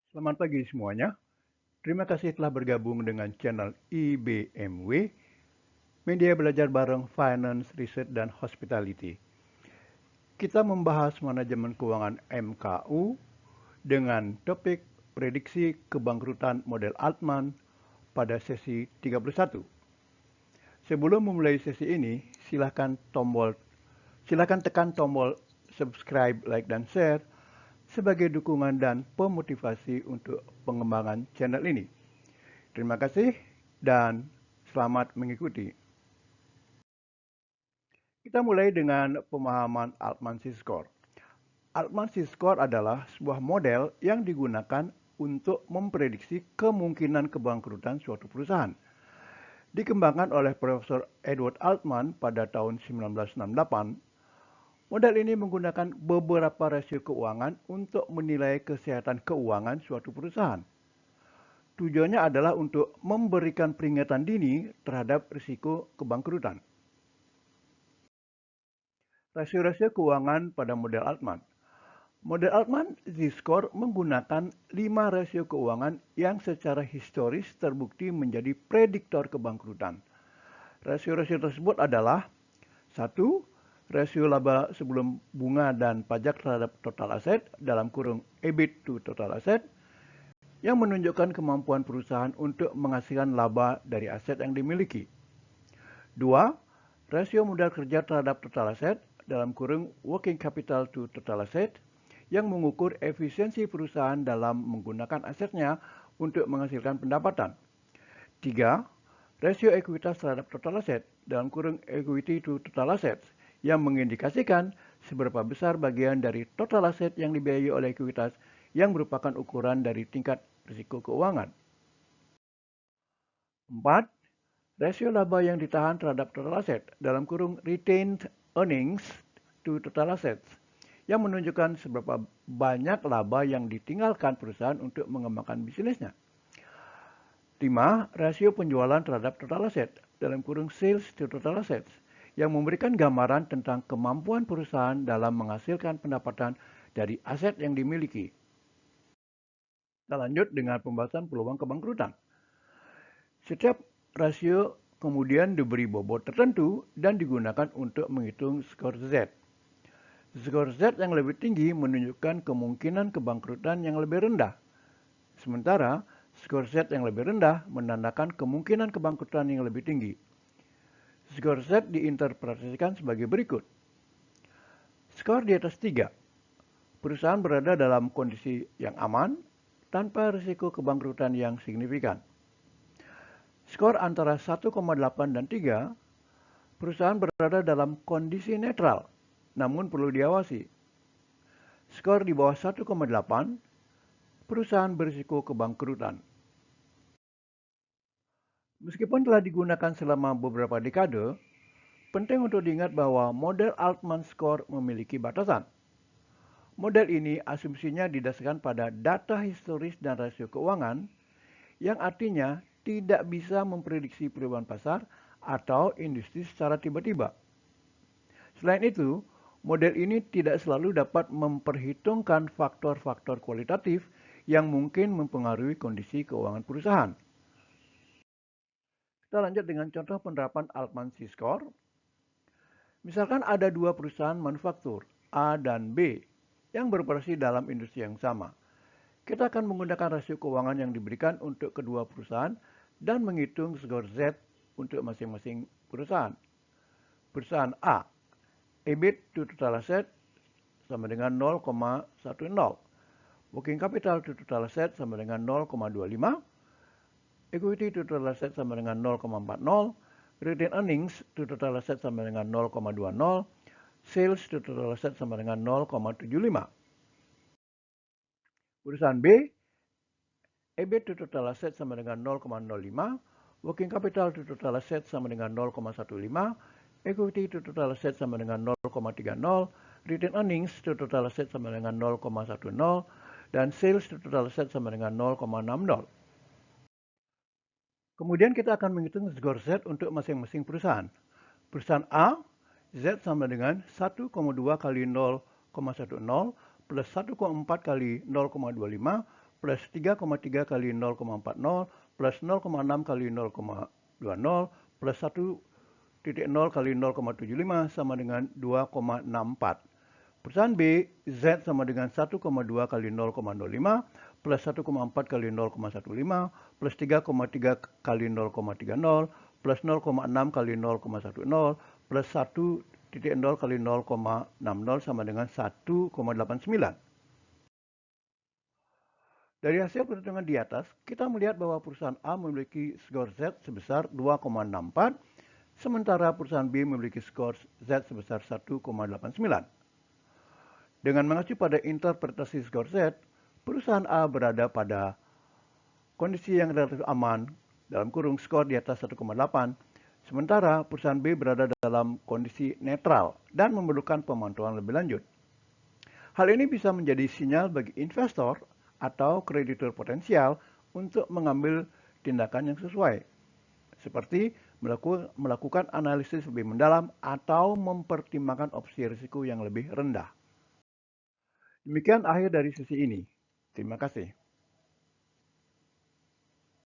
Selamat pagi semuanya. Terima kasih telah bergabung dengan channel IBMW, Media Belajar Bareng Finance, Research, dan Hospitality. Kita membahas manajemen keuangan MKU dengan topik prediksi kebangkrutan model Altman pada sesi 31. Sebelum memulai sesi ini, silakan tekan tombol subscribe, like, dan share sebagai dukungan dan pemotivasi untuk pengembangan channel ini. Terima kasih dan selamat mengikuti. Kita mulai dengan pemahaman Altman Z-Score. Altman Z-Score adalah sebuah model yang digunakan untuk memprediksi kemungkinan kebangkrutan suatu perusahaan. Dikembangkan oleh Profesor Edward Altman pada tahun 1968, model ini menggunakan beberapa rasio keuangan untuk menilai kesehatan keuangan suatu perusahaan. Tujuannya adalah untuk memberikan peringatan dini terhadap risiko kebangkrutan. Rasio-rasio keuangan pada model Altman. Model Altman Z-Score menggunakan 5 rasio keuangan yang secara historis terbukti menjadi prediktor kebangkrutan. Rasio-rasio tersebut adalah 1. Rasio laba sebelum bunga dan pajak terhadap total aset dalam kurung EBIT to total asset yang menunjukkan kemampuan perusahaan untuk menghasilkan laba dari aset yang dimiliki. 2. Rasio modal kerja terhadap total aset dalam kurung working capital to total asset yang mengukur efisiensi perusahaan dalam menggunakan asetnya untuk menghasilkan pendapatan. 3. Rasio ekuitas terhadap total aset dalam kurung equity to total assets yang mengindikasikan seberapa besar bagian dari total aset yang dibiayai oleh ekuitas yang merupakan ukuran dari tingkat risiko keuangan. 4. Rasio laba yang ditahan terhadap total aset dalam kurung retained earnings to total assets yang menunjukkan seberapa banyak laba yang ditinggalkan perusahaan untuk mengembangkan bisnisnya. 5. Rasio penjualan terhadap total aset dalam kurung sales to total assets yang memberikan gambaran tentang kemampuan perusahaan dalam menghasilkan pendapatan dari aset yang dimiliki. Kita lanjut dengan pembahasan peluang kebangkrutan. Setiap rasio kemudian diberi bobot tertentu dan digunakan untuk menghitung skor Z. Skor Z yang lebih tinggi menunjukkan kemungkinan kebangkrutan yang lebih rendah. Sementara skor Z yang lebih rendah menandakan kemungkinan kebangkrutan yang lebih tinggi. Skor Z diinterpretasikan sebagai berikut. Skor di atas 3. Perusahaan berada dalam kondisi yang aman tanpa risiko kebangkrutan yang signifikan. Skor antara 1,8 dan 3, perusahaan berada dalam kondisi netral, namun perlu diawasi. Skor di bawah 1,8, perusahaan berisiko kebangkrutan. Meskipun telah digunakan selama beberapa dekade, penting untuk diingat bahwa model Altman Score memiliki batasan. Model ini asumsinya didasarkan pada data historis dan rasio keuangan, yang artinya tidak bisa memprediksi perubahan pasar atau industri secara tiba-tiba. Selain itu, model ini tidak selalu dapat memperhitungkan faktor-faktor kualitatif yang mungkin mempengaruhi kondisi keuangan perusahaan. Kita lanjut dengan contoh penerapan Altman Z-Score. Misalkan ada dua perusahaan manufaktur, A dan B, yang beroperasi dalam industri yang sama. Kita akan menggunakan rasio keuangan yang diberikan untuk kedua perusahaan dan menghitung skor Z untuk masing-masing perusahaan. Perusahaan A, EBIT to total asset sama dengan 0,10. Working capital to total asset sama dengan 0,25. Equity to total asset sama dengan 0,40. Retained earnings to total asset sama dengan 0,20. Sales to total asset sama dengan 0,75. Perusahaan B, EBIT to total asset sama dengan 0,05. Working capital to total asset sama dengan 0,15. Equity to total asset sama dengan 0,30. Retained earnings to total asset sama dengan 0,10. Dan sales to total asset sama dengan 0,60. Kemudian kita akan menghitung skor Z untuk masing-masing perusahaan. Perusahaan A, Z sama dengan 1,2 kali 0,10 plus 1,4 kali 0,25 plus 3,3 kali 0,40 plus 0,6 kali 0,20 plus 1,0 kali 0,75 sama dengan 2,64. Perusahaan B, Z sama dengan 1,2 kali 0,05 plus 1,4 kali 0,15 plus 3,3 kali 0,30 plus 0,6 kali 0,10 plus 1,0 kali 0,60 sama dengan 1,89. Dari hasil perhitungan di atas, kita melihat bahwa perusahaan A memiliki skor Z sebesar 2,64, sementara perusahaan B memiliki skor Z sebesar 1,89. Dengan mengacu pada interpretasi skor Z, perusahaan A berada pada kondisi yang relatif aman, dalam kurung skor di atas 1,8, sementara perusahaan B berada dalam kondisi netral dan memerlukan pemantauan lebih lanjut. Hal ini bisa menjadi sinyal bagi investor atau kreditur potensial untuk mengambil tindakan yang sesuai, seperti melakukan analisis lebih mendalam atau mempertimbangkan opsi risiko yang lebih rendah. Demikian akhir dari sesi ini. Terima kasih.